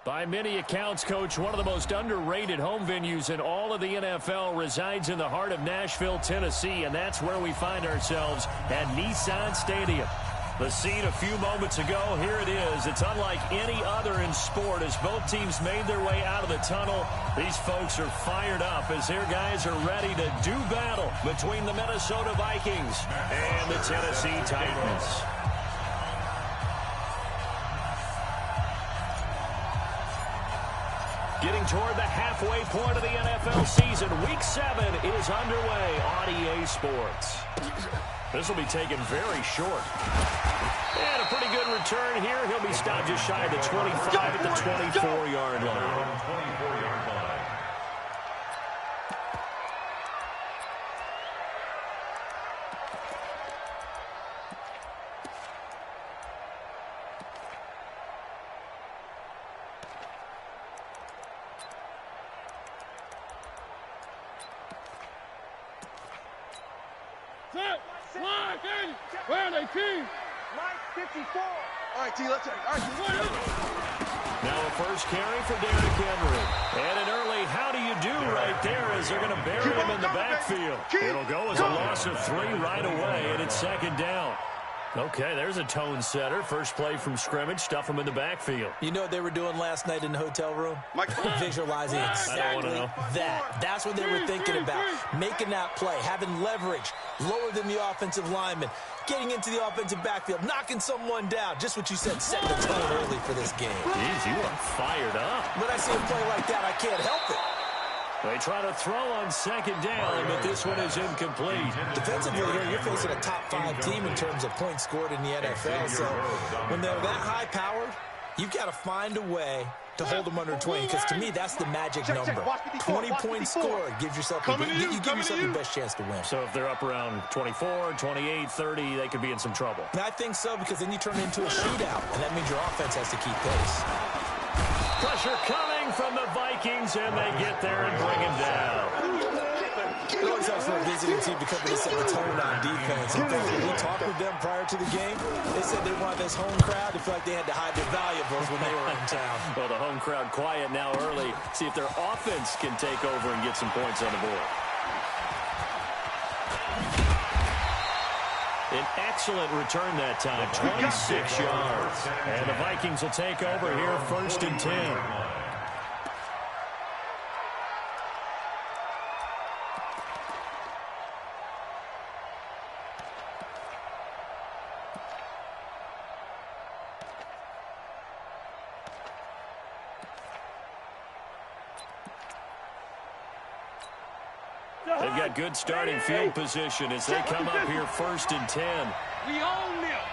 By many accounts, Coach, one of the most underrated home venues in all of the NFL resides in the heart of Nashville, Tennessee, and that's where we find ourselves at Nissan Stadium. The scene a few moments ago, here it is. It's unlike any other in sport as both teams made their way out of the tunnel. These folks are fired up as their guys are ready to do battle between the Minnesota Vikings and the Tennessee Titans. Getting toward the halfway point of the NFL season, Week 7 is underway on EA Sports. This will be taken very short. And a pretty good return here. He'll be stopped just shy of the 25 at the 24-yard line. All right, T, let's take. All right, now a first carry for Derrick Henry. And an early how do you do right there as they're going to bury him in the backfield. It'll go as a loss of 3 right away, and it's second down. Okay, there's a tone setter. First play from scrimmage, stuff him in the backfield. You know what they were doing last night in the hotel room? Visualizing exactly that. That's what they were thinking about. Making that play, having leverage, lower than the offensive lineman, getting into the offensive backfield, knocking someone down. Just what you said, setting the tone early for this game. Jeez, you are fired up. When I see a play like that, I can't help it. They try to throw on second down, but this one is incomplete. Defensively here, you're facing a top-5 team in terms of points scored in the NFL. So when they're that high-powered, you've got to find a way to hold them under 20, because to me, that's the magic number. 20 points scored gives yourself you give yourself the best chance to win. So if they're up around 24, 28, 30, they could be in some trouble. And I think so, because then you turn it into a shootout, and that means your offense has to keep pace. Pressure coming from the Vikings, and they get there and bring him down. It always helps for a visiting team to come in and set the tone on defense. In fact, when we talked with them prior to the game, they said they wanted this home crowd to feel like they had to hide their valuables when they were in town. Well, the home crowd quiet now early. See if their offense can take over and get some points on the board. An excellent return that time, 26 yards. And the Vikings will take over here, 1st and 10. They've got good starting field position as they come up here 1st and 10. We own them.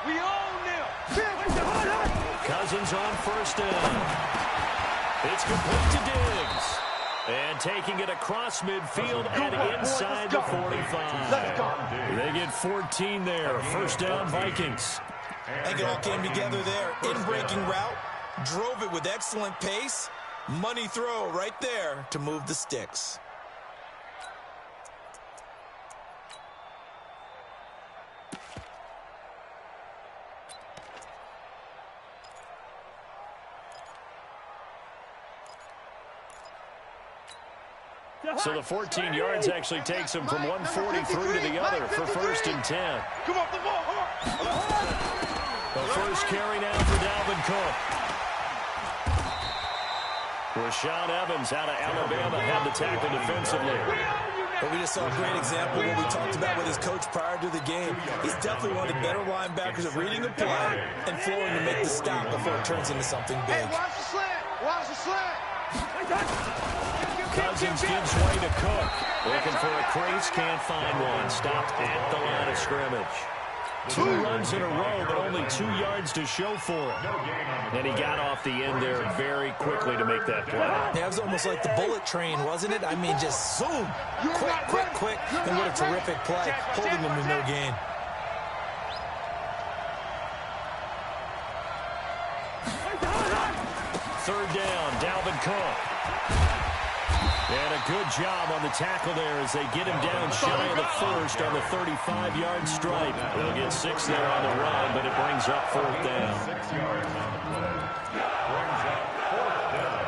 We own them. Cousins on 1st down. It's complete to Diggs. And taking it across midfield and inside the 45. They get 14 there. 1st down, Vikings. I think it all came together there. In-breaking route. Drove it with excellent pace. Money throw right there to move the sticks. So the 14 yards actually takes him from 143 to the other for 1st and 10. Come off the ball. The first carry now for Dalvin Cook. Rashaan Evans out of Alabama had the tackle defensively. But we just saw a great example of what we talked about with his coach prior to the game. He's definitely one of the better linebackers at reading a play and flowing to make the stop before it turns into something big. Hey, watch the slant. Watch the slant. Cousins gives way to Cook. Looking for a crease, can't find one. Stopped at the line of scrimmage. 2 runs in a row, but only 2 yards to show for it. And he got off the end there very quickly to make that play. Yeah, it was almost like the bullet train, wasn't it? I mean, just zoom. Quick, quick, quick. And what a terrific play, holding him to no gain. Third down, Dalvin Cook. And a good job on the tackle there as they get him down shy of the first on the 35-yard stripe. They'll get 6 there on the run, but it brings up 4th down. 6 yards on the play. Brings up 4th down.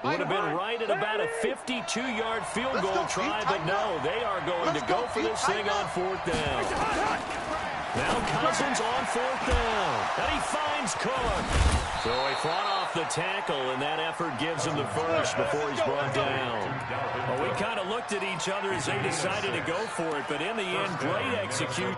Would have been right at about a 52-yard field goal try, but no, they are going to go for this thing on 4th down. Now Cousins on 4th down, and he finds Cook. So he fought off the tackle, and that effort gives him the first before he's brought down. Well, we kind of looked at each other as they decided to go for it, but in the end, great execution.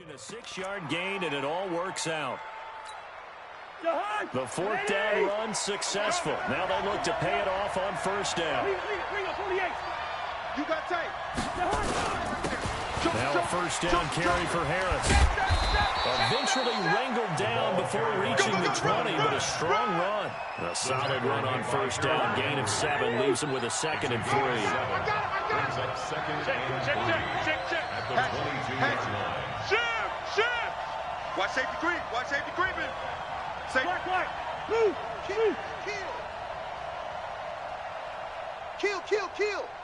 A 6-yard gain, and it all works out. The 4th down run successful. Now they look to pay it off on 1st down. You got tape. Now a 1st down carry for Harris. Eventually wrangled down before reaching the 20, but a strong run. A solid run on 1st down. Gain of 7 leaves him with a 2nd and 3. Brings up 2nd and 3 at the 22-yard line. Shift! Watch safety creep. Watch safety creeping. Safety. Move. Kill.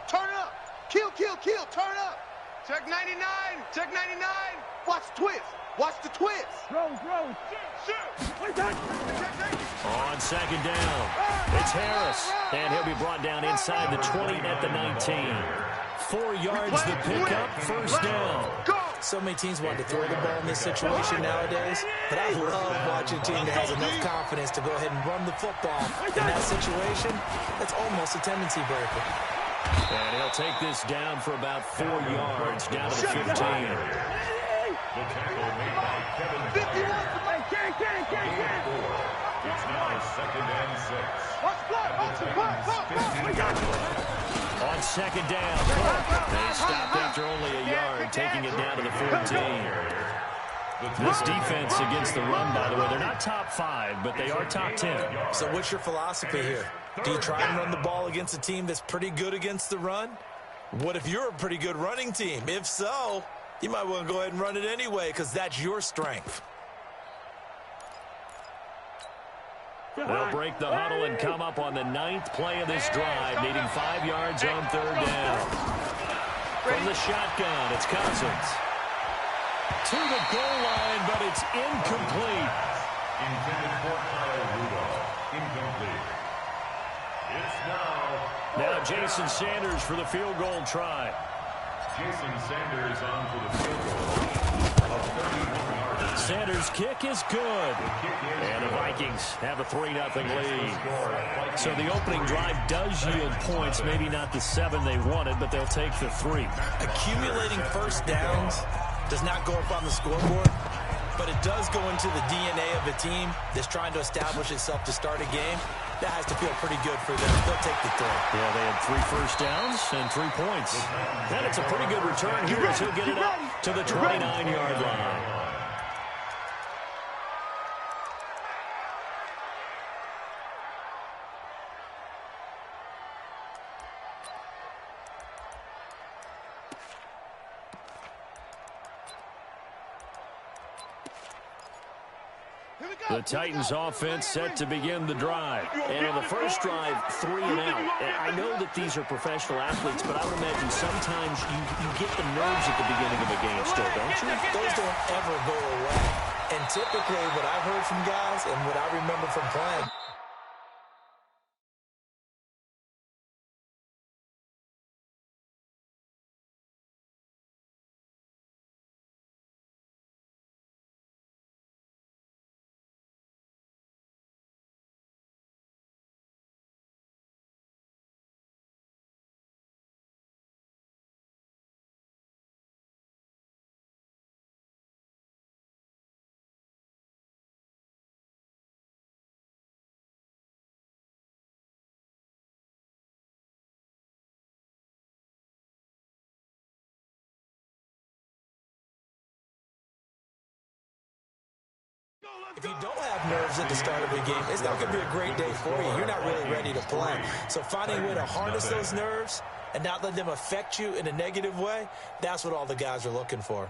Turn up. Kill. Turn up. Check 99. Watch the twist. Rose. Shift. On 2nd down, it's Harris, and he'll be brought down inside the 20 at the 19. 4 yards the pickup, 1st down. So many teams want to throw the ball in this situation nowadays, but I love watching a team that has enough confidence to go ahead and run the football. In that situation, that's almost a tendency breaker. And he'll take this down for about 4 yards, down to the 15. The tackle made by Kevin Byard. It's now 2nd and 6. On 2nd down, they stopped after only a yard, taking it down to the 14. This defense against the run, by the way, they're not top 5, but they are top 10. So what's your philosophy here? Do you try and run the ball against a team that's pretty good against the run? What if you're a pretty good running team? If so, you might want to go ahead and run it anyway because that's your strength. They'll break the huddle and come up on the 9th play of this drive, needing 5 yards on 3rd down. From the shotgun, it's Cousins. To the goal line, but it's incomplete. Intended for Kyle Rudolph. Incomplete. It's now Jason Sanders for the field goal try. Jason Sanders on for the field goal. Sanders' kick is good. And the Vikings have a 3-0 lead. So the opening drive does yield points, maybe not the 7 they wanted, but they'll take the 3. Accumulating 1st downs does not go up on the scoreboard, but it does go into the DNA of a team that's trying to establish itself to start a game. That has to feel pretty good for them. They'll take the 3. Yeah, they had 3 first downs and 3 points. And it's a pretty good return here as he'll get it up to the 29-yard line. The Titans offense set to begin the drive. And on the first drive, 3 and out. And I know that these are professional athletes, but I would imagine sometimes you get the nerves at the beginning of a game still, don't you? Those don't ever go away. And typically what I've heard from guys and what I remember from playing, If you don't have nerves at the start of a game, it's not going to be a great day for you. You're not really ready to play. So finding a way to harness those nerves and not let them affect you in a negative way, that's what all the guys are looking for.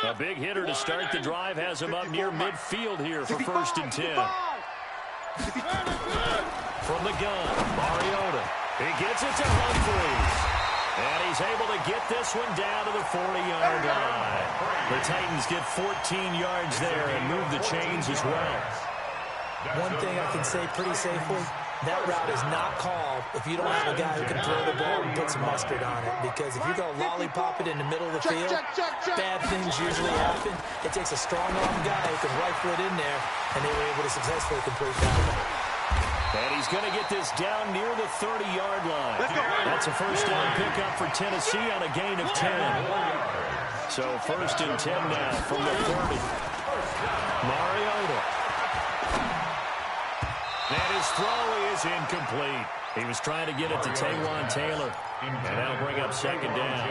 A big hitter to start the drive has him up near midfield here for 1st and 10. From the gun, Mariota. He gets it to Humphries. And he's able to get this one down to the 40-yard line. The Titans get 14 yards there and move the chains as well. One thing I can say pretty safely, that route is not called if you don't have a guy who can throw the ball and put some mustard on it. Because if you're going to lollipop it in the middle of the field, bad things usually happen. It takes a strong-arm guy who can rifle it in there, and they were able to successfully complete that one. And he's going to get this down near the 30-yard line. That's a first down pickup for Tennessee on a gain of 10. So 1st and 10 now from the 30. Mariota. And his throw is incomplete. He was trying to get it to Taywan Taylor. And that'll bring up 2nd down.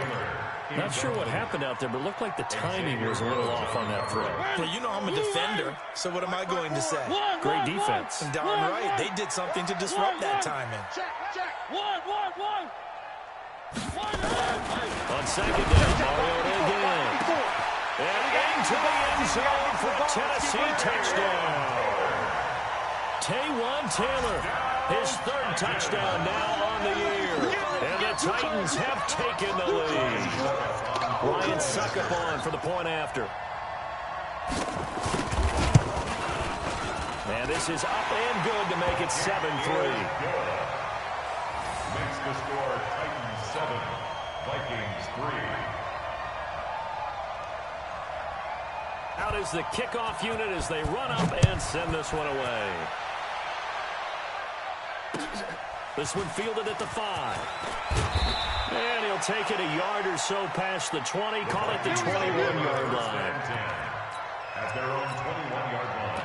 Not sure what happened out there, but it looked like the timing was a little off on that throw. Well, you know I'm a defender, so what am I going to say? Great defense. Darn right. They did something to disrupt that timing. On 2nd down, Mariota again. And into the end zone for a Tennessee touchdown. Taywan Taylor, his 3rd touchdown now on the year. And the Titans have taken the lead. Ryan Succop for the point after. And this is up and good to make it 7-3. Makes the score Titans 7, Vikings 3. Out is the kickoff unit as they run up and send this one away. This one fielded at the 5. And he'll take it a yard or so past the 20, call it the 21-yard line. At their own 21-yard line.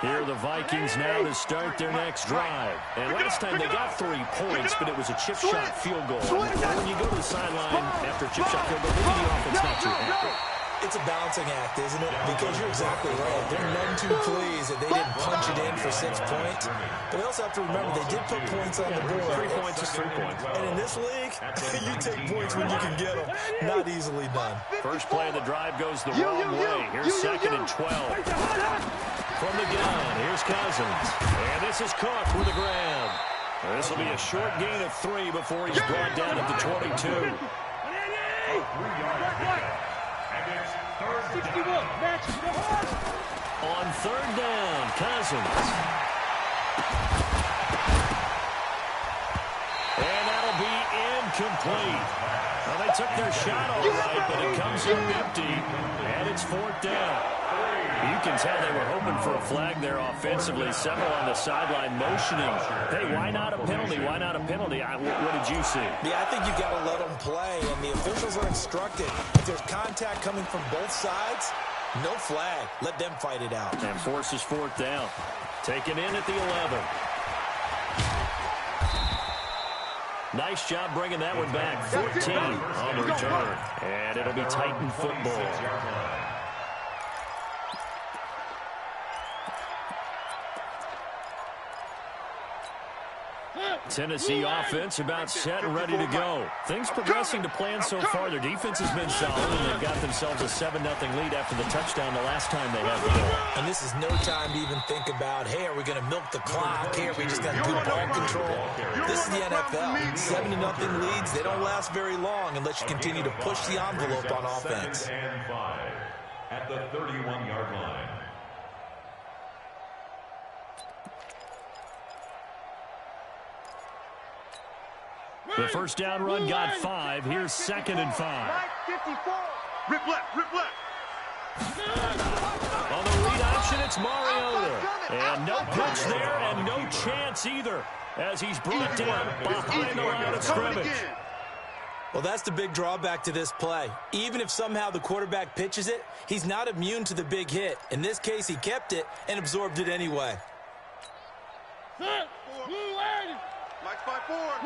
Here are the Vikings now to start their next drive. And last time they got 3 points, but it was a chip shot field goal. And when you go to the sideline after a chip shot field goal, maybe the offense not too happy. It's a balancing act, isn't it? Because you're exactly right. They're none too pleased that they didn't punch it in for 6 points. But we also have to remember they did put points on the board. 3 points is 3 points. And in this league, you take points when you can get them. Not easily done. First play of the drive goes the wrong way. Here's 2nd and 12. From the gun, here's Cousins. And this is Cook with the grab. This will be a short gain of 3 before he's brought down at the 22. On 3rd down, Cousins. And that'll be incomplete. Well, they took their shot all right, but it comes up empty. And it's 4th down. You can tell they were hoping for a flag there offensively. Several on the sideline motioning. Hey, why not a penalty? Why not a penalty? What did you see? Yeah, I think you've got to let them play, and the officials are instructed. If there's contact coming from both sides, no flag. Let them fight it out. And forces 4th down. Taken in at the 11. Nice job bringing that one back. 14 on the return. And it'll be Titan football. Tennessee offense about set and ready to go. Things progressing to plan so far. Their defense has been solid, and they've got themselves a 7-0 lead after the touchdown the last time they had the ball. And this is no time to even think about, hey, are we going to milk the clock? Hey, are we just got good ball control? This is the NFL. 7-0 leads, they don't last very long unless you continue to push the envelope on offense. 2nd and 5 at the 31-yard line. The first down run got 5. Here's 2nd and 5. Rip left, rip left. On the read option, it's Mariota. And no pitch there and no chance either as he's brought down behind the line of scrimmage. Well, that's the big drawback to this play. Even if somehow the quarterback pitches it, he's not immune to the big hit. In this case, he kept it and absorbed it anyway. Mike's 5-4.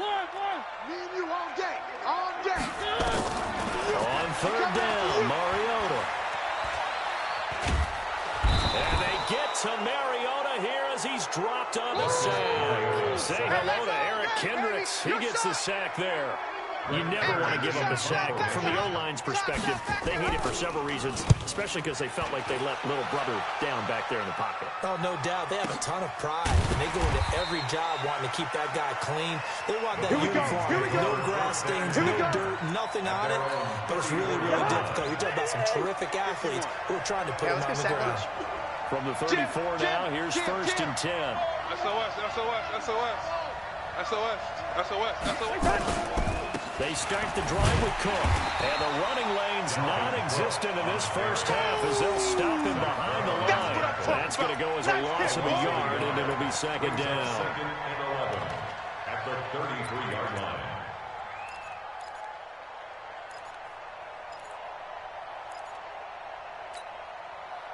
Me and you all day. All day. On third down, Mariota. And they get to Mariota here as he's dropped on the sack. Say hello to Eric Kendricks. He gets the sack there. You never want to give them the sack. From the O-line's perspective, they hate it for several reasons, especially because they felt like they let little brother down back there in the pocket. Oh, no doubt. They have a ton of pride, and they go into every job wanting to keep that guy clean. They want that uniform. No grass stains, no dirt, nothing on it. But it's really, really difficult. You're talking about some terrific athletes who are trying to put him on the ground. From the 34 now, here's first and 10. SOS. They start the drive with Cook. And the running lane's non-existent in this first half as they'll stop him behind the line. That's going to go as a loss of a yard, and it'll be second down. Second and 11 at the 33-yard line.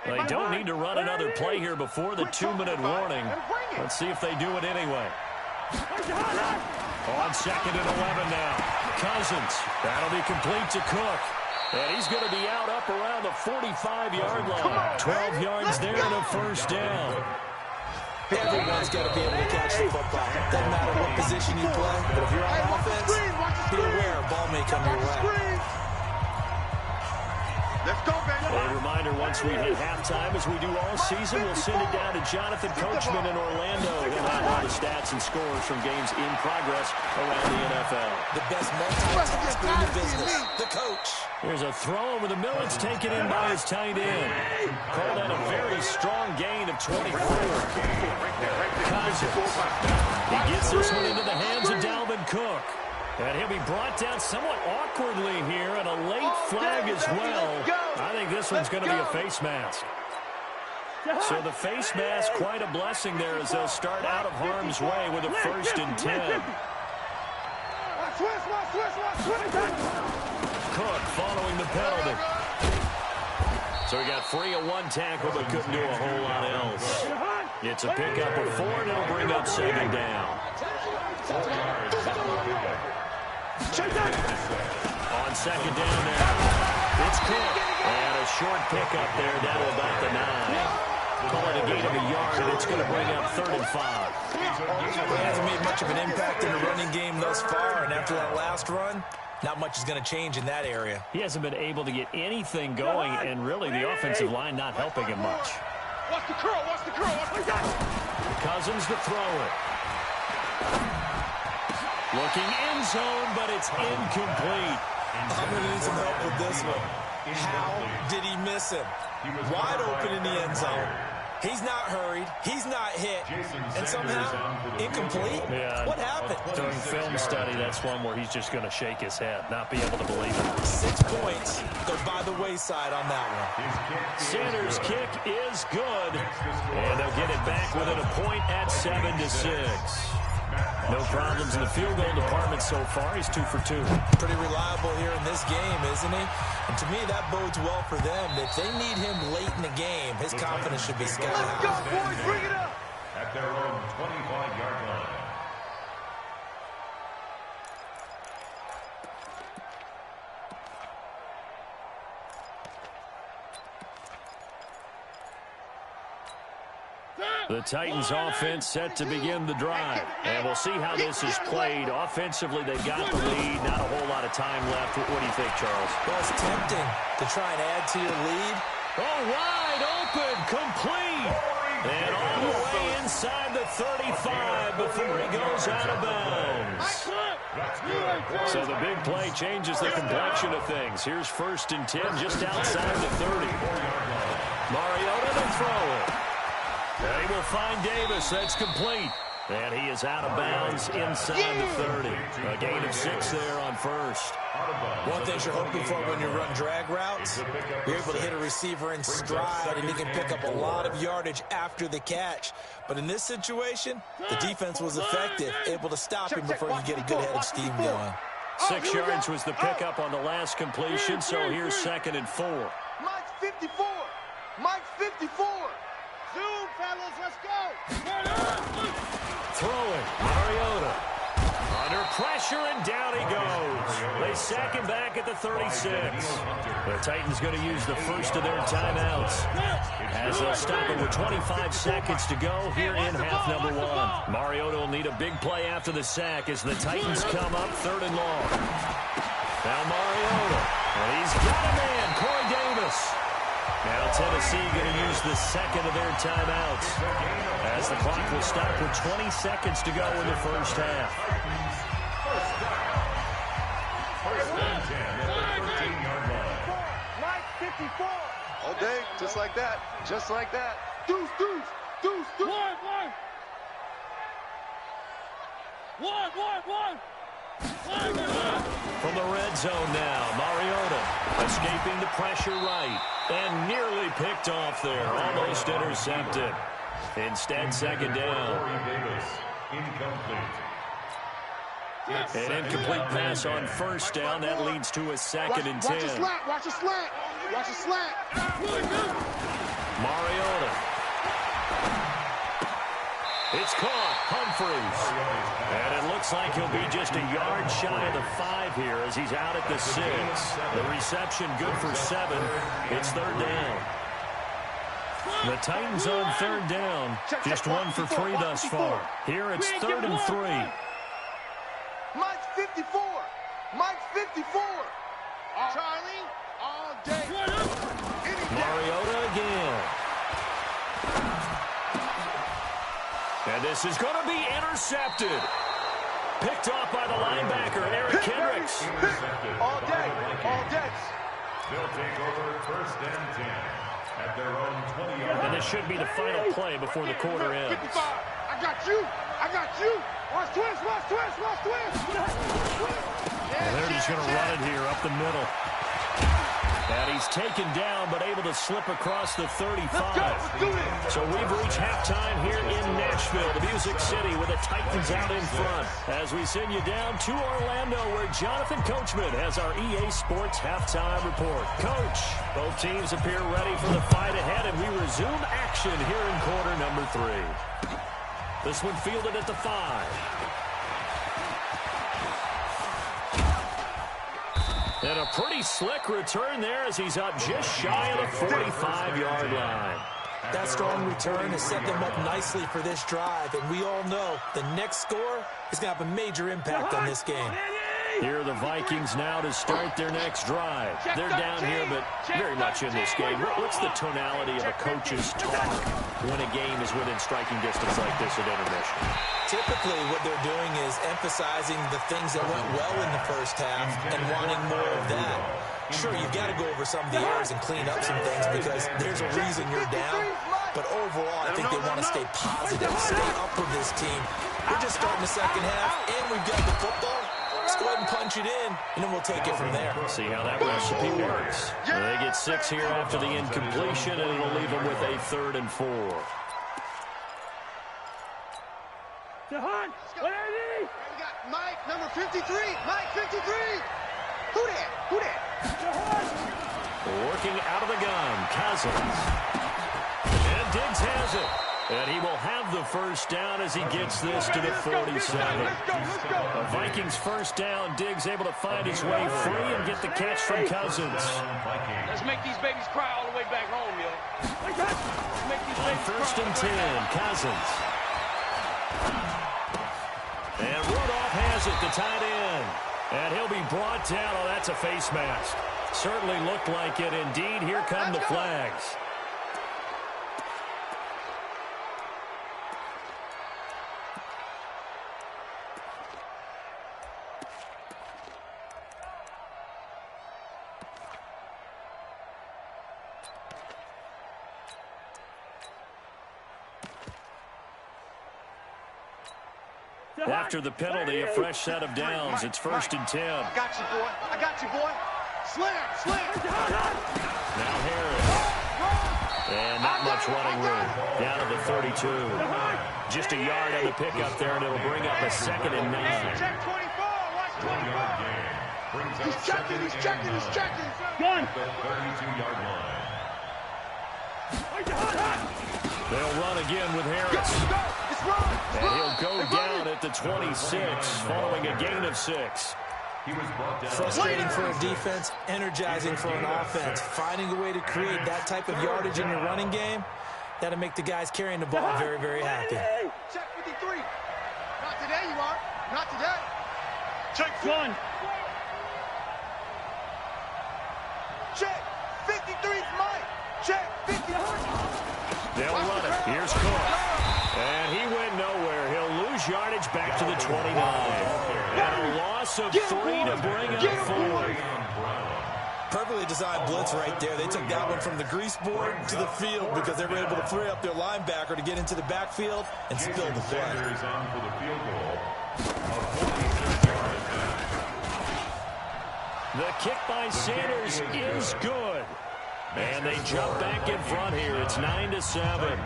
They don't need to run another play here before the 2-minute warning. Let's see if they do it anyway. On second and 11 now. Cousins. That'll be complete to Cook. And he's going to be out up around the 45-yard line. 12 yards there and a first down. Everyone's got to be able to catch the football. Doesn't matter what position you play, but if you're on offense, be aware a ball may come your way. Let's go, baby. A reminder, once we hit halftime, as we do all season, we'll send it down to Jonathan Coachman in Orlando. He'll have all the stats and scores from games in progress around the NFL. The best multitasker in the business, the coach. Here's a throw over the middle. It's taken in by his tight end. Called out a very strong gain of 24. Cousins. He gets this one into the hands of Dalvin Cook. And he'll be brought down somewhat awkwardly here, and a late flag as well. I think this one's going to be a face mask. So the face mask, quite a blessing there as they'll start out of harm's way with a first and 10. Cook following the penalty. So he got free of one tackle, but couldn't do a whole lot else. It's a pickup of 4, and it'll bring up second down. On second down there, it's Cook. And a short pickup there down to about the 9. Call it a gain of a yard, and it's going to bring up 3rd and 5. He hasn't made much of an impact in the running game thus far, and after that last run, not much is going to change in that area. He hasn't been able to get anything going, and really the offensive line not helping him much. Watch the curl. Cousins to throw it. Looking end zone, but it's incomplete. I'm going to need some help with this one. How did he miss him? Wide open in the end zone. He's not hurried. He's not hit. And somehow, incomplete? Yeah. What happened? During film study, that's one where he's just going to shake his head, not be able to believe it. 6 points go by the wayside on that one. Sanders' kick is good, and they'll get it back within a point at 7-6. No problems in the field goal department so far. He's 2 for 2. Pretty reliable here in this game, isn't he? And to me, that bodes well for them. If they need him late in the game, his confidence should be sky high. Let's go, boys. Bring it up. At their own 25-yard line. The Titans offense set to begin the drive. And we'll see how this is played. Offensively, they've got the lead. Not a whole lot of time left. What do you think, Charles? Well, it's tempting to try and add to your lead. Oh, wide open, complete. And all the way inside the 35 before he goes out of bounds. So the big play changes the complexion of things. Here's first and 10 just outside the 30. Mariota to throw it. They will find Davis. That's complete. And he is out of bounds inside the 30. A gain of 6 there on first. One thing you're hoping for when you run drag routes, you're able to hit a receiver in stride, and he can pick up a lot of yardage after the catch. But in this situation, the defense was effective, able to stop him before you get a good head of steam going. 6 yards was the pickup on the last completion, so here's 2nd and 4. Mike's 54. Mike's 54. Zoom, fellas, let's go. Throwing, Mariota. Under pressure, and down he goes. They sack him back at the 36. The Titans going to use the first of their timeouts, as they'll stop it with 25 seconds to go here in half number 1. Mariota will need a big play after the sack as the Titans come up 3rd and long. Now Mariota, and he's got a man, Corey Davis. Now Tennessee going to use the 2nd of their timeouts, as the clock will stop with 20 seconds to go in the first half. First and 10 at the 13-yard line. Mike 54. All day, just like that. Just like that. Deuce, deuce, deuce, deuce. One. From the red zone now, Mariota escaping the pressure right, and nearly picked off there, almost intercepted. Instead, 2nd down. Corey Davis, incomplete. An incomplete pass on 1st down. That leads to a 2nd and 10. Watch a slant, watch a slant. Watch a slant. Mariota. It's caught. Humphreys. And it looks like he'll be just a yard shy of the 5 here as he's out at the 6. The reception good for 7. It's 3rd down. The Titans on 3rd down. Just 1 for 3 thus far. Here it's 3rd and 3. Mike's 54. Mike's 54. Charlie, all day. Mariota again. And this is going to be intercepted. Picked off by the linebacker, Eric Kendricks. All day. All day. They'll take over 1st and 10 at their own 20-yard line. And this should be the final play before the quarter ends. 55. I got you. I got you. Watch twist, watch twist, watch twist. And they're just going to run it here up the middle. And he's taken down, but able to slip across the 35. Let's do this. So we've reached halftime here in Nashville, the Music City, with the Titans out in front. As we send you down to Orlando, where Jonathan Coachman has our EA Sports halftime report. Coach, both teams appear ready for the fight ahead, and we resume action here in quarter number 3. This one fielded at the 5. And a pretty slick return there as he's up just shy of the 45-yard line. That strong return has set them up nicely for this drive, and we all know the next score is going to have a major impact on this game. Here are the Vikings now to start their next drive. They're down here, but very much in this game. What's the tonality of a coach's talk when a game is within striking distance like this at intermission? Typically, what they're doing is emphasizing the things that went well in the first half and wanting more of that. Sure, you've got to go over some of the errors and clean up some things because there's a reason you're down. But overall, I think they want to stay positive, stay up with this team. We're just starting the second half, and we've got the football. Let's go ahead and punch it in, and then we'll take it from there. See how that recipe works. They get 6 here after the incompletion, and it'll leave them with a 3rd and 4. Jahan, what I need? We got Mike, number 53. Mike, 53. Who that? Who that? Working out of the gun, Cousins. And Diggs has it. And he will have the first down as he gets this to the 47. A Vikings first down. Diggs able to find his way free and get the catch from Cousins. Let's make these babies cry all the way back home, yo. On 1st and 10, Cousins. And Rudolph has it, the tight end. And he'll be brought down. Oh, that's a face mask. Certainly looked like it. Indeed, here come the flags. After the penalty, a fresh set of downs. It's 1st and 10. I got you, boy. I got you, boy. Slam. Now Harris. And not much running room. Down to the 32. Just a yard on the pickup there, and it'll bring up a 2nd and 9. Check 24. Watch 24. He's checking. Gun. The 32-yard line. They'll run again with Harris. And he'll go down at the 26 following a gain of 6. He was brought down. Frustrating for a defense, energizing for an offense. Finding a way to create that type of yardage in your running game, that'll make the guys carrying the ball very, very happy. Check 53. Not today, you are. Not today. Check 1. Check 53 is mine. Check 53. They'll run it. Here's Cook. And he went nowhere. He'll lose yardage back to the 29. And a loss of 3 to bring up 4. Perfectly designed blitz right there. They took that one from the grease board to the field because they were able to free up their linebacker to get into the backfield and spill the play. Sanders on for the field goal. The kick by Sanders is good. And they jump back in front here. It's 9-7.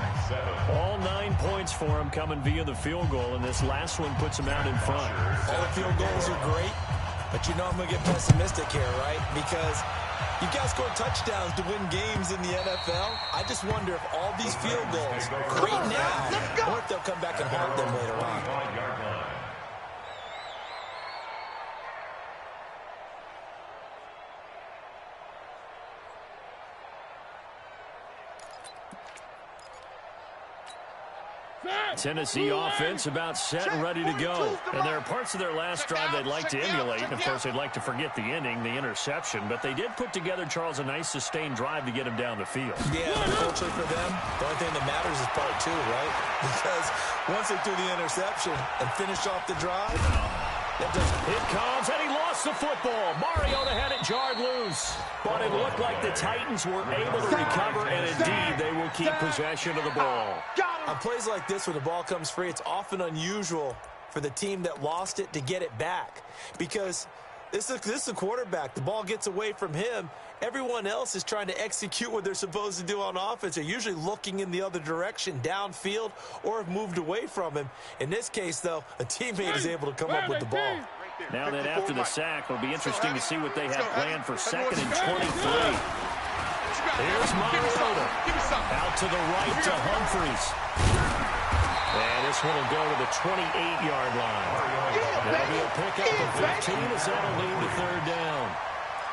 All 9 points for him coming via the field goal, and this last one puts him out in front. All the field goals are great, but you know I'm going to get pessimistic here, right? Because you've got to score touchdowns to win games in the NFL. I just wonder if all these field goals, great now, or if they'll come back and haunt them later on. Tennessee offense about set and ready to go. And there are parts of their last drive they'd like to emulate. And, of course, they'd like to forget the ending, the interception. But they did put together, Charles, a nice sustained drive to get him down the field. Yeah, unfortunately for them, the only thing that matters is part 2, right? Because once they threw the interception and finished off the drive, that doesn't... It comes, and he lost the football. Mariota had it jarred loose. But it looked like the Titans were able to recover, and indeed they will keep possession of the ball. On plays like this, when the ball comes free, it's often unusual for the team that lost it to get it back. Because this is a quarterback. The ball gets away from him. Everyone else is trying to execute what they're supposed to do on offense. They're usually looking in the other direction, downfield, or have moved away from him. In this case, though, a teammate is able to come up with the ball. Now then, after the sack, it'll be interesting to see what they have planned for 2nd and 23. Here's Mariota. Out to the right to Humphries. And this one will go to the 28-yard line. That'll be a pickup of 15 as that'll lead to 3rd down.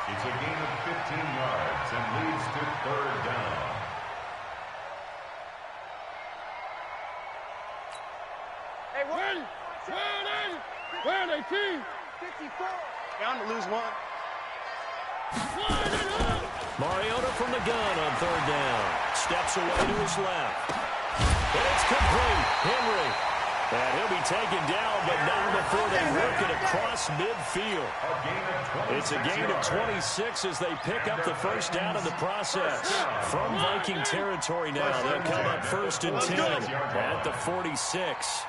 It's a gain of 15 yards and leads to 3rd down. Hey, where are they, team? 54. Bound to lose 1. Mariota from the gun on 3rd down. Steps away to his left. And it's complete. Henry. And he'll be taken down, but not before they work it across midfield. It's a gain of 26 as they pick up the 1st down in the process. From Viking territory now, they'll come up 1st and 10 at the 46.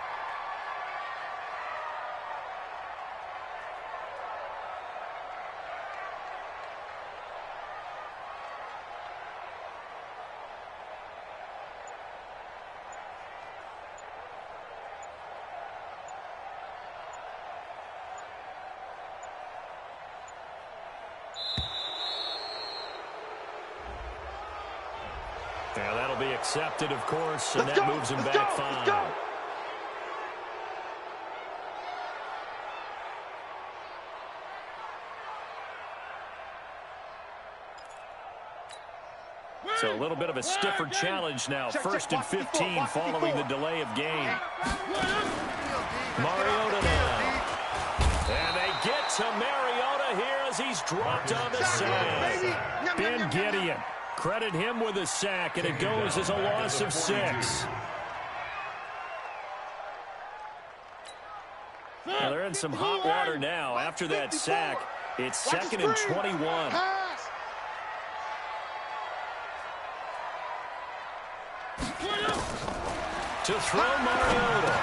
Now that'll be accepted, of course, and that moves him back 5. So a little bit of a stiffer challenge now. 1st and 15 following the delay of game. Mariota now. And they get to Mariota here as he's dropped on the sack. Ben Gideon. Credit him with a sack, and it goes as a loss of 6. Well, they're in some hot water now. After that sack, it's 2nd and 21. To throw Mariota.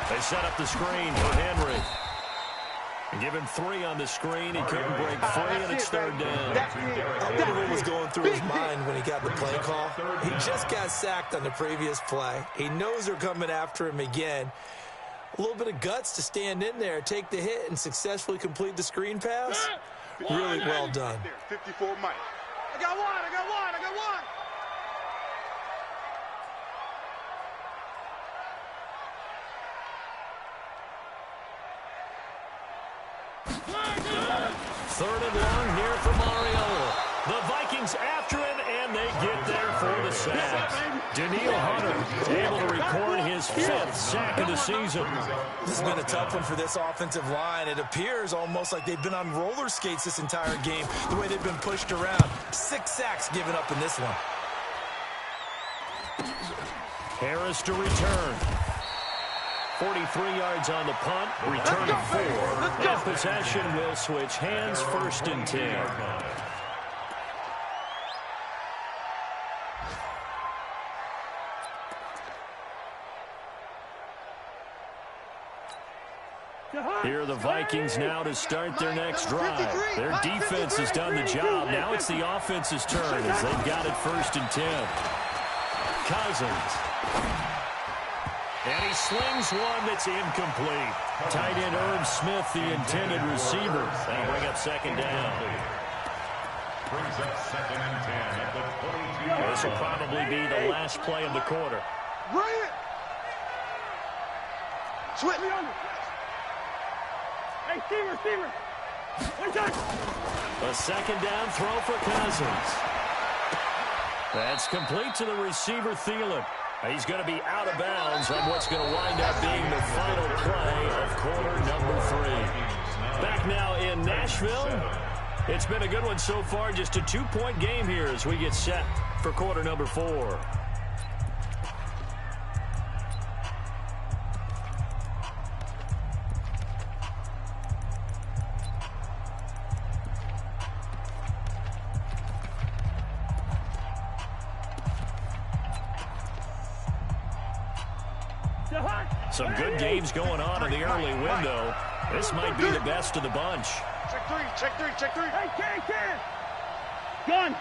They set up the screen for Henry. And give him 3 on the screen. He couldn't break free, and it's third down. I wonder what was going through his mind when he got the play call. He just got sacked on the previous play. He knows they're coming after him again. A little bit of guts to stand in there, take the hit, and successfully complete the screen pass. Really well done. 54 Mike. I got one. Third and long, near for Mariota. The Vikings after him, and they get there for the sack. Daniil Hunter able to record his 5th sack of the season. This has been a tough one for this offensive line. It appears almost like they've been on roller skates this entire game, the way they've been pushed around. 6 sacks given up in this one. Harris to return. 43 yards on the punt, return of 4. And possession will switch hands, 1st and 10. Here are the Vikings now to start their next drive. Their defense has done the job. Now it's the offense's turn as they've got it 1st and 10. Cousins. And he slings one that's incomplete. Tight end Irv Smith, the intended receiver. That'll bring up 2nd down. Brings up 2nd and 10 at the 22. This will probably be the last play of the quarter. Ryan! Switch. Hey, receiver. One touch. A 2nd down throw for Cousins. That's complete to the receiver, Thielen. He's going to be out of bounds on what's going to wind up being the final play of quarter number 3. Back now in Nashville. It's been a good one so far. Just a 2-point game here as we get set for quarter number 4. Some good games going on in the early window. This might be the best of the bunch. Check 3. Hey, Ken. Gun.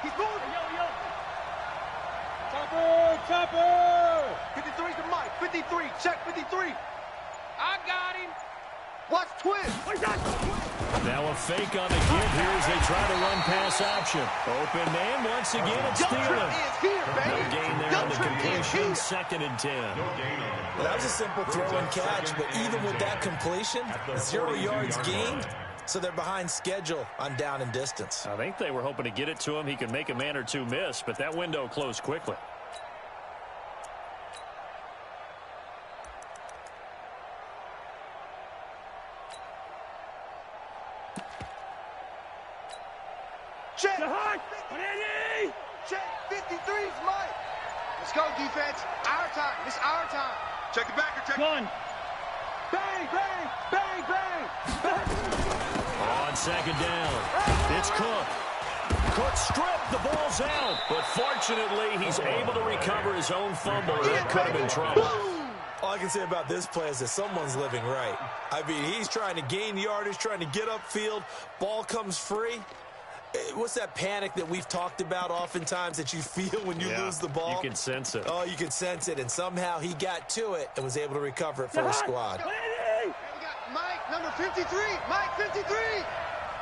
Keep moving. Yo. Chopper. 53's the Mike. 53. Check 53. I got him. Watch twist. Now a fake on the give here as they try to run pass option. Open man once again. It's Thielen. No gain there on the completion. 2nd and 10. Well, that was a simple throw and catch, but even with that completion, 0 yards gained, so they're behind schedule on down and distance. I think they were hoping to get it to him. He could make a man or two miss, but that window closed quickly. Check. Check. 53's Mike. Let's go, defense. Our time. It's our time. Check the backer. Check. Gun. Bang. On 2nd down, it's Cook. Cook stripped. The ball's out. But fortunately, he's able to recover his own fumble. That could have been trouble. All I can say about this play is that someone's living right. I mean, he's trying to gain yardage, trying to get upfield. Ball comes free. What's that panic that we've talked about oftentimes that you feel when you lose the ball? You can sense it. Oh, you can sense it. And somehow he got to it and was able to recover it for his squad. We got Mike, number 53. Mike, 53.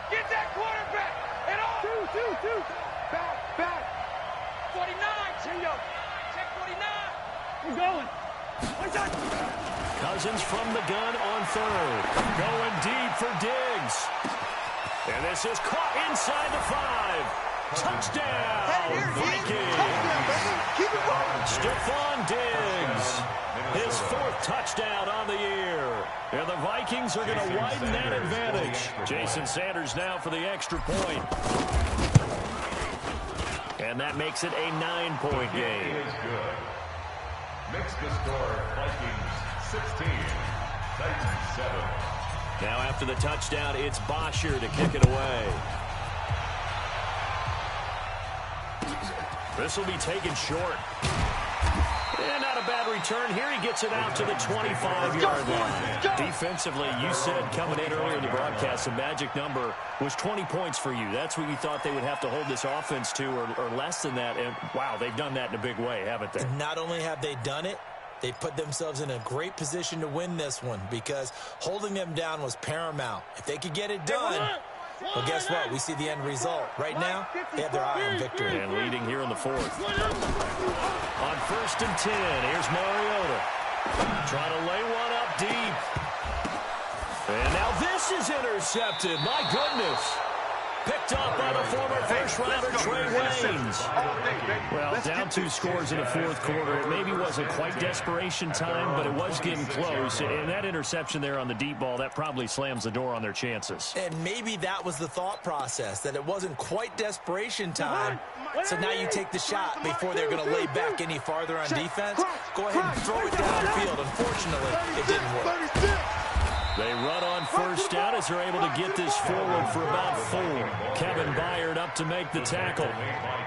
Get that quarterback. And all. Two. Back. 49. Chingo. Check 49. We're going. One touch. Cousins from the gun on 3rd. Going deep for Diggs. And this is caught inside the 5. Touchdown, Vikings. Keep it rolling. Stephon Diggs, his 4th touchdown on the year. And the Vikings are going to widen that advantage. Jason Sanders now for the extra point. And that makes it a 9-point game. Makes the score Vikings 16, Titans 7. Now after the touchdown, it's Bosher to kick it away. This will be taken short. And not a bad return here. He gets it out to the 25-yard line. Defensively, you said coming in earlier in the broadcast, the magic number was 20 points for you. That's what you thought they would have to hold this offense to, or less than that. And, wow, they've done that in a big way, haven't they? Not only have they done it, they put themselves in a great position to win this one because holding them down was paramount. If they could get it done, well, guess what? We see the end result. Right now, they have their eye on victory. And leading here in the fourth. On 1st and 10, here's Mariota. Trying to lay one up deep. And now this is intercepted. My goodness. Picked up by the former first-rounder Trey Waynes. Well, down 2 scores in the fourth quarter. It maybe wasn't quite desperation time, but it was getting close. And that interception there on the deep ball, that probably slams the door on their chances. And maybe that was the thought process, that it wasn't quite desperation time. So now you take the shot before they're going to lay back any farther on defense. Go ahead and throw it downfield. Unfortunately, it didn't work. They run on first down as they're able to get this forward for about 4. Kevin Byard up to make the tackle.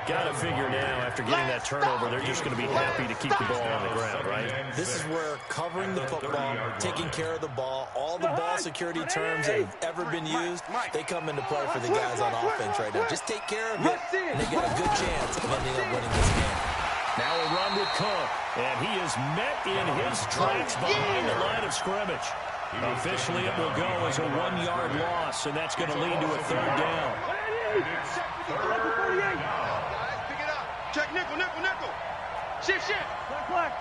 Got to figure now, after getting that turnover, they're just going to be happy to keep the ball on the ground, right? This is where covering the football, taking care of the ball, all the ball security terms that have ever been used, they come into play for the guys on offense right now. Just take care of it, and they got a good chance of ending up winning this game. Now a run with Cook, and he is met in his tracks behind the line of scrimmage. Officially, it will go as a 1-yard loss, and that's going to lead to a 3rd down. Pick it up. Check nickel, nickel, nickel. Shift. Black.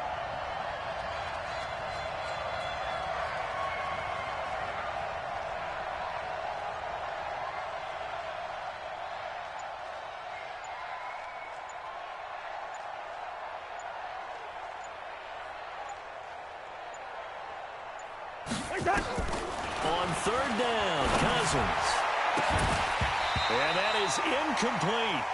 On 3rd down, Cousins. And that is incomplete.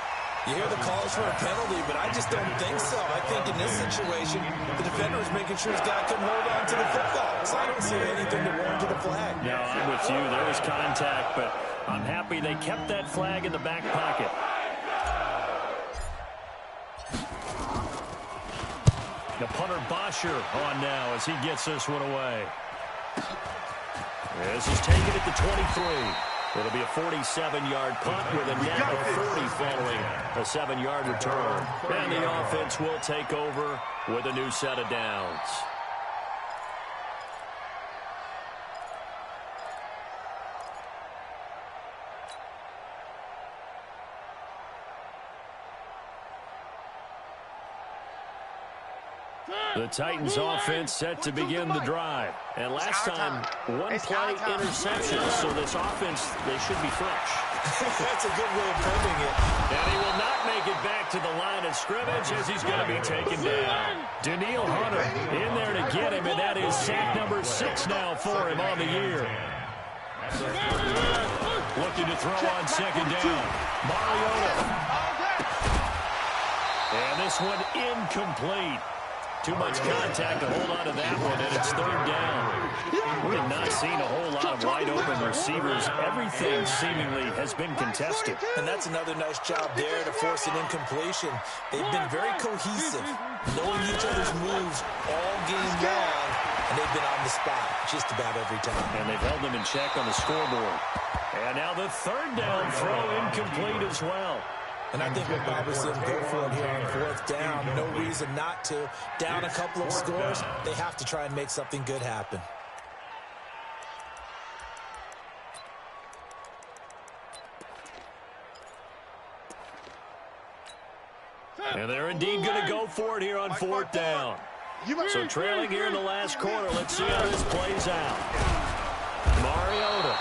You hear the calls for a penalty, but I just don't think so. I think in this situation, the defender is making sure his guy couldn't hold on to the football. So I don't see anything to warrant the flag. No, I'm with you. There was contact, but I'm happy they kept that flag in the back pocket. The punter Bosher on now as he gets this one away. This is taken at the 23. It'll be a 47-yard punt with a net of 40 following a 7-yard return. And the offense will take over with a new set of downs. The Titans offense set to begin the drive. And last time, 1 play interception. So this offense, they should be fresh. That's a good way of putting it. And he will not make it back to the line of scrimmage as he's going to be taken down. Daniil Hunter in there to get him, and that is sack number 6 now for him on the year. Looking to throw on 2nd down. Mariota. And this one incomplete. Too much contact to hold on to that one, and it's 3rd down. We have not seen a whole lot of wide-open receivers. Everything seemingly has been contested. And that's another nice job there to force an incompletion. They've been very cohesive, knowing each other's moves all game long, and they've been on the spot just about every time. And they've held them in check on the scoreboard. And now the 3rd down throw incomplete as well. And I think we'll probably see them go for it here on 4th down. No reason not to. Down a couple of scores, they have to try and make something good happen. And they're indeed going to go for it here on 4th down. So trailing here in the last quarter. Let's see how this plays out. Mariota.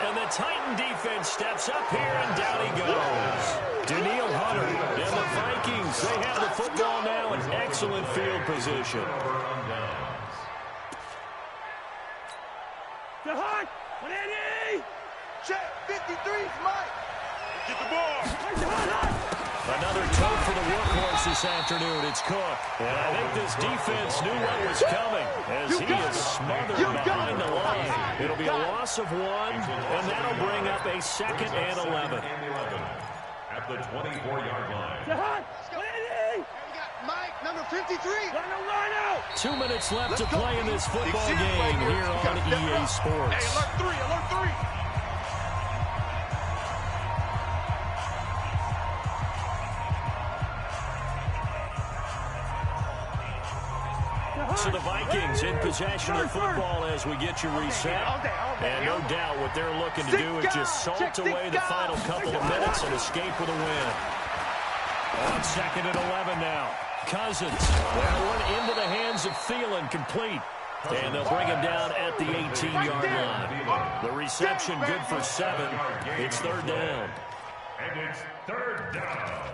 And the Titan defense steps up here, and down he goes. Daniil Hunter and the Vikings, they have the football now in excellent field position. Check, 53's Mike. Get the ball. Another toe for the workhorse this afternoon. It's Cook. And I think this defense knew what was coming as he is smothered behind the line. It'll be a loss of 1, and that'll bring up a 2nd and 11. At the 24-yard line. We got Mike, number number 53. 2 minutes left to play in this football game here on EA Sports. Hey, alert 3, alert 3. So the Vikings in possession of the football as we get you reset. And no doubt what they're looking to do is just salt away the final couple of minutes and escape with a win. On 2nd and 11 now. Cousins. That one into the hands of Thielen, complete. And they'll bring him down at the 18-yard line. The reception good for 7. It's 3rd down. And it's 3rd down.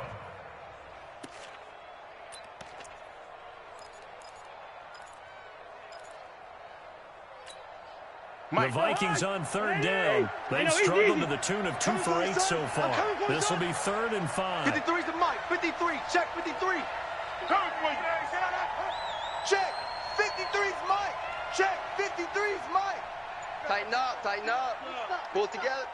The Vikings on 3rd down. They've struggled to the tune of 2 for 8 so far. This will be 3rd and 5. 53's the mic. 53. Check 53. Check. 53's Mike. Check. 53's Mike. Tighten up. Tighten up. Pull it together.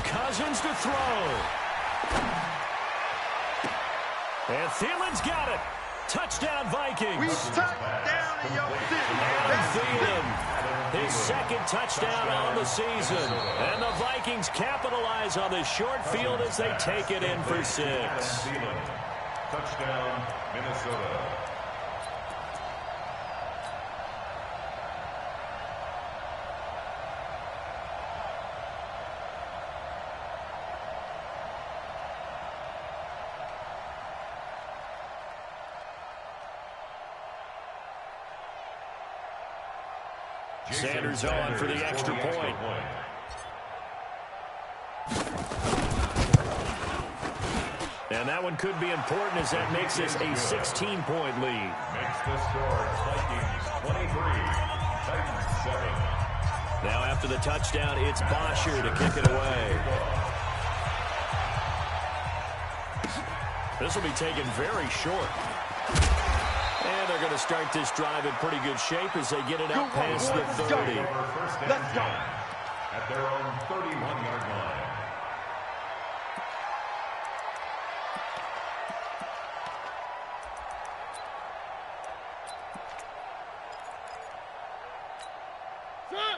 Cousins to throw. And Thielen's got it. Touchdown, Vikings. We touchdown in your city. And Thielen, his 2nd touchdown on the season. And the Vikings capitalize on this short field as they take it in for 6. Touchdown, Minnesota. Sanders on for the extra point. And that one could be important as that makes this a 16-point lead. Makes the score Vikings 23, Titans 7. Now after the touchdown, it's Bosher to kick it away. This will be taken very short. And they're going to start this drive in pretty good shape as they get it out past the 30. Let's go. At their own 31-yard line.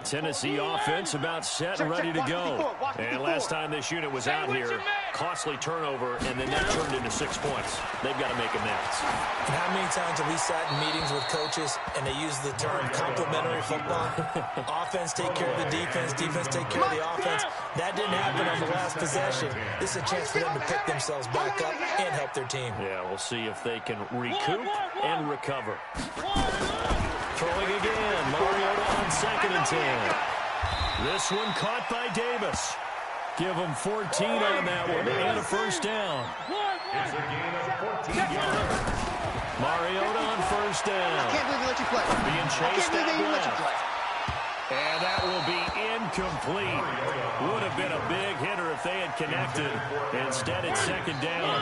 Tennessee offense about set and ready to go. And last time this unit was out here, costly turnover, and then that turned into 6 points. They've got to make amends. And how many times have we sat in meetings with coaches and they use the term complementary football? Offense take care of the defense, defense take care of the offense. That didn't happen on the last possession. This is a chance for them to pick themselves back up and help their team. Yeah, we'll see if they can recoup and recover. Throwing again, Mariota on 2nd and 10. This one caught by Davis. Give him 14 on that one and a 1st down. It's a gain of 14 yards. Mariota on 1st down. I can't believe they let you play. Being chased out left. And that will be incomplete. Would have been a big hitter if they had connected. Instead, it's 2nd down.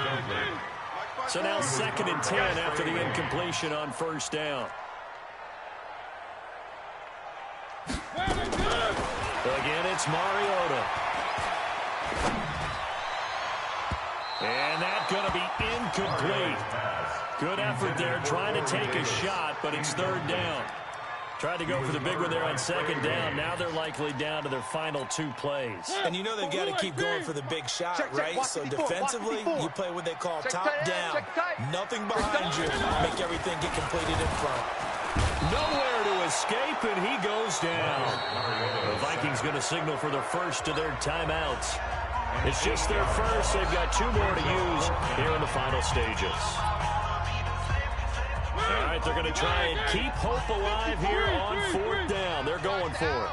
So now 2nd and 10 after the incompletion on 1st down. Again, it's Mariota. And that's going to be incomplete. Good effort there, trying to take a shot, but it's 3rd down. Tried to go for the big one there on 2nd down. Now they're likely down to their final 2 plays. And you know they've got to keep going for the big shot, right? So defensively, you play what they call top down. Nothing behind you. Make everything get completed in front. Nowhere to escape, and he goes down. The Vikings going to signal for the first of their timeouts. It's just their first. They've got 2 more to use here in the final stages. All right, they're going to try and keep hope alive here on 4th down. They're going for it.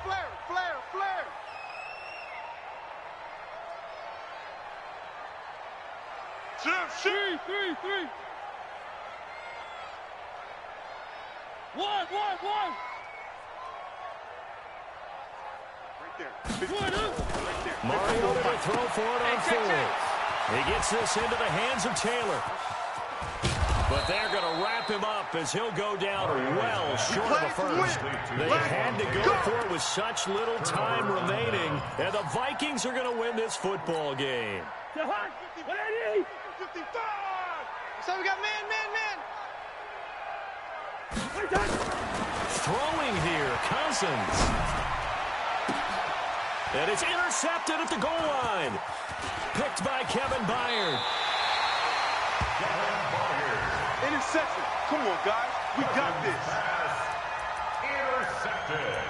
Flare. Shoot. 3. 1. Right there. Mariota to throw for it on 4th. He gets this into the hands of Taylor. But they're going to wrap him up as he'll go down well short of a first. They had to go for it with such little time remaining, and the Vikings are going to win this football game. So we got man. Throwing here, Cousins. And it's intercepted at the goal line. Picked by Kevin Byard. Interception. Come on, guys. We got this. Intercepted.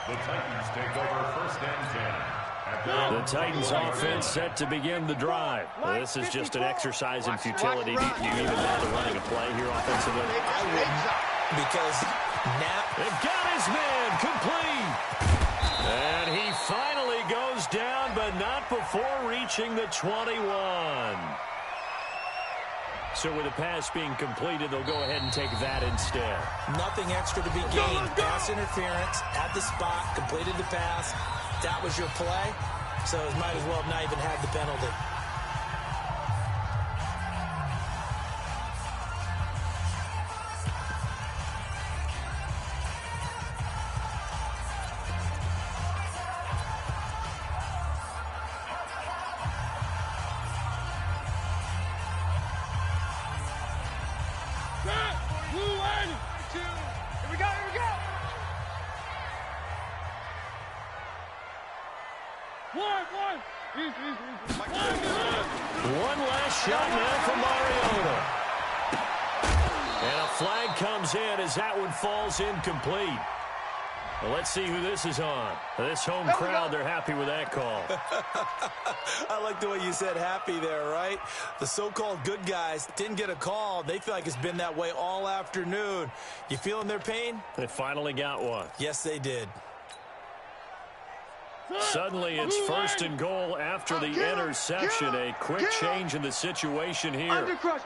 The Titans take over 1st and 10. The Titans offense set to begin the drive. This is just an exercise in futility. Do you even bother running a play here offensively? I wouldn't, because now they've got his man complete. And he finally goes down, but not before reaching the 21. So with the pass being completed, they'll go ahead and take that instead. nothing extra to be gained. Pass interference at the spot, completed the pass. That was your play, so it might as well have not even had the penalty. One last shot now for Mariota. And a flag comes in as that one falls incomplete. Well, let's see who this is on. This home crowd, they're happy with that call. I like the way you said happy there, right? The so-called good guys didn't get a call. They feel like it's been that way all afternoon. You feeling their pain? They finally got one. Yes, they did. Suddenly, it's 1st and goal after the interception. A quick change in the situation here. Undercrush.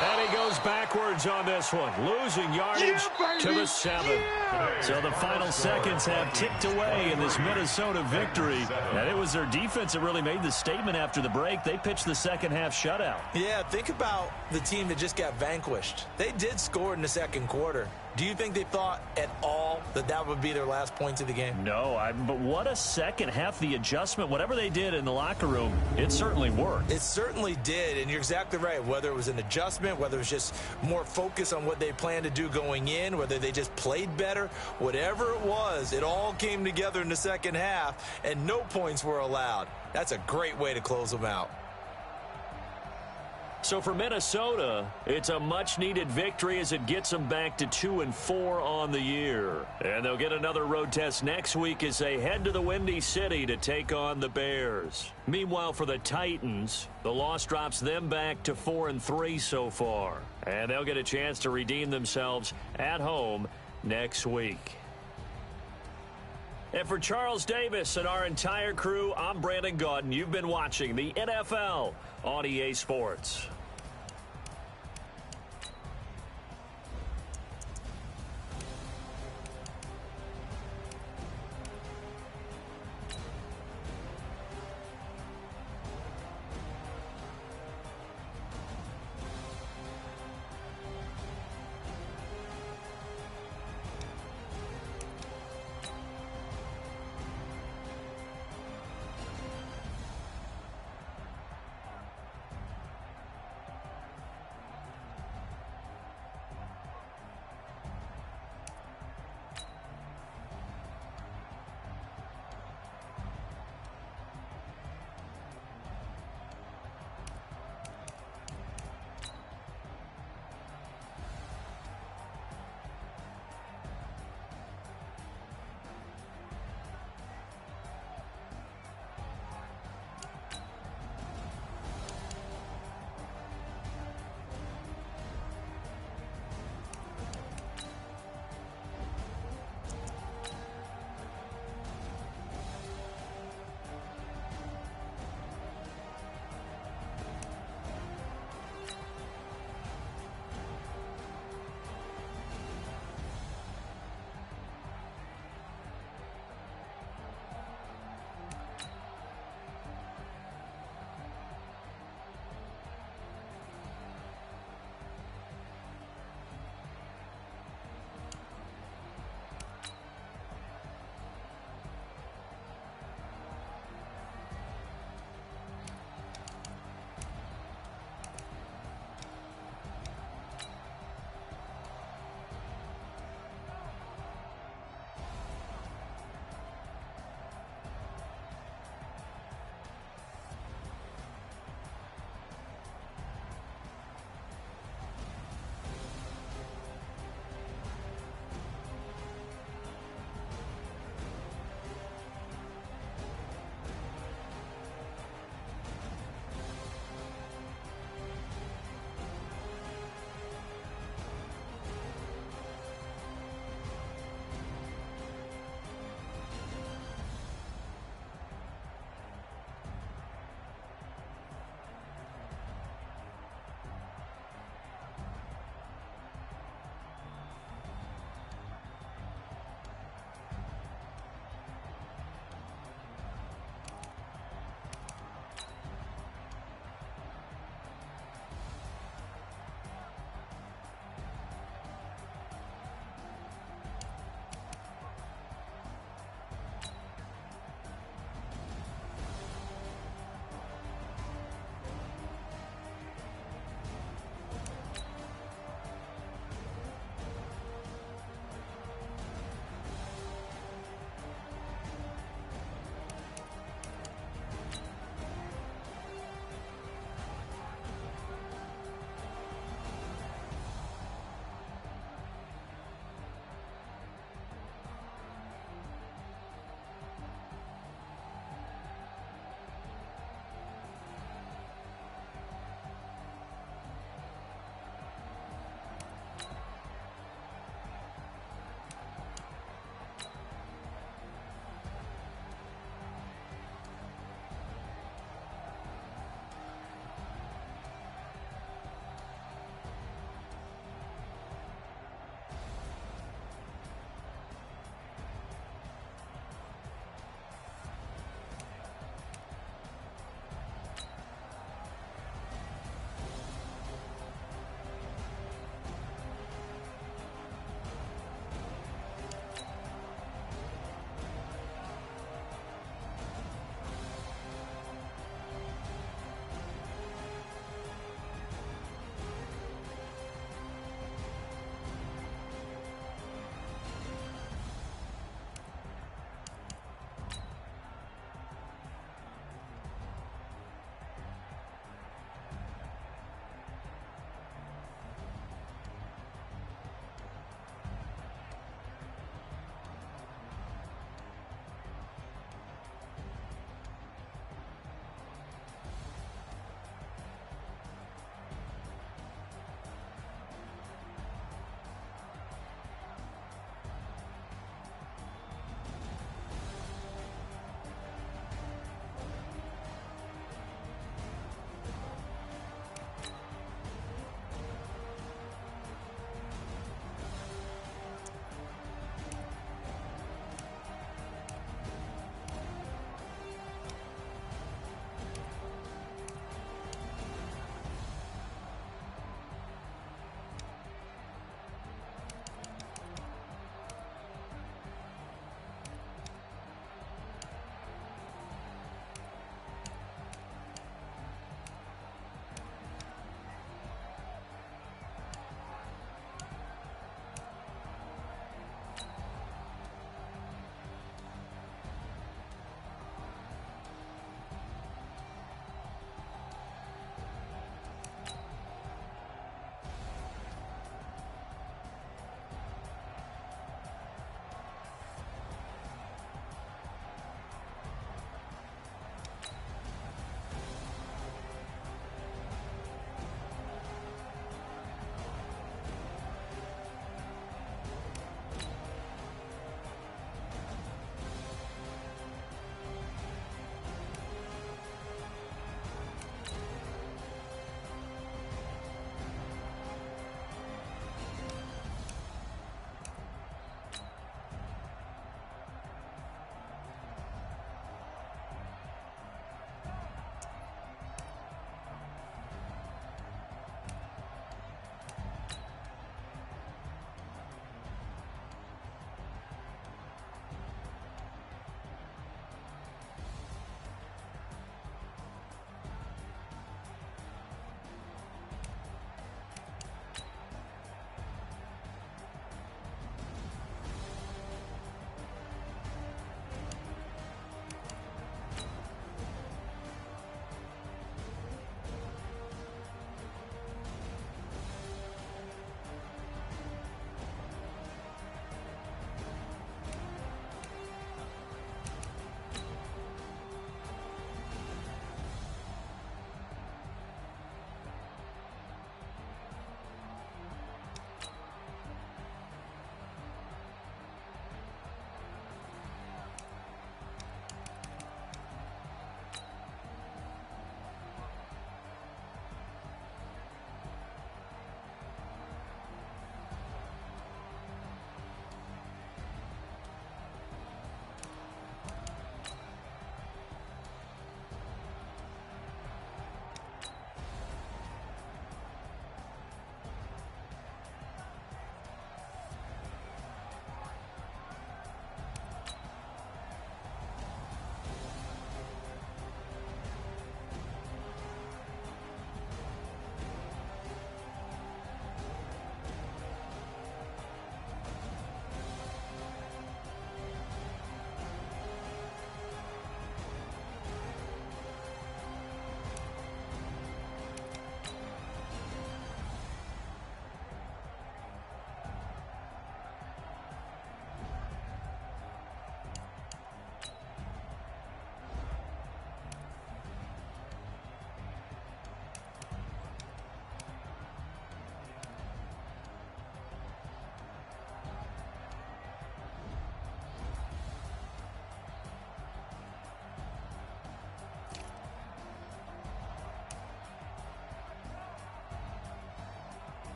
And he goes backwards on this one, losing yardage to the 7. So the final seconds have ticked away in this Minnesota victory. And it was their defense that really made the statement after the break. They pitched the second-half shutout. Yeah, think about the team that just got vanquished. They did score in the second quarter. Do you think they thought at all that that would be their last points of the game? No, but what a second half. The adjustment, whatever they did in the locker room, it certainly worked. It certainly did, and you're exactly right. Whether it was an adjustment, whether it was just more focus on what they planned to do going in, whether they just played better, whatever it was, it all came together in the second half, and no points were allowed. That's a great way to close them out. So for Minnesota, it's a much-needed victory as it gets them back to 2-4 on the year. And they'll get another road test next week as they head to the Windy City to take on the Bears. Meanwhile, for the Titans, the loss drops them back to 4-3 so far. And they'll get a chance to redeem themselves at home next week. And for Charles Davis and our entire crew, I'm Brandon Gaudin. You've been watching the NFL on EA Sports.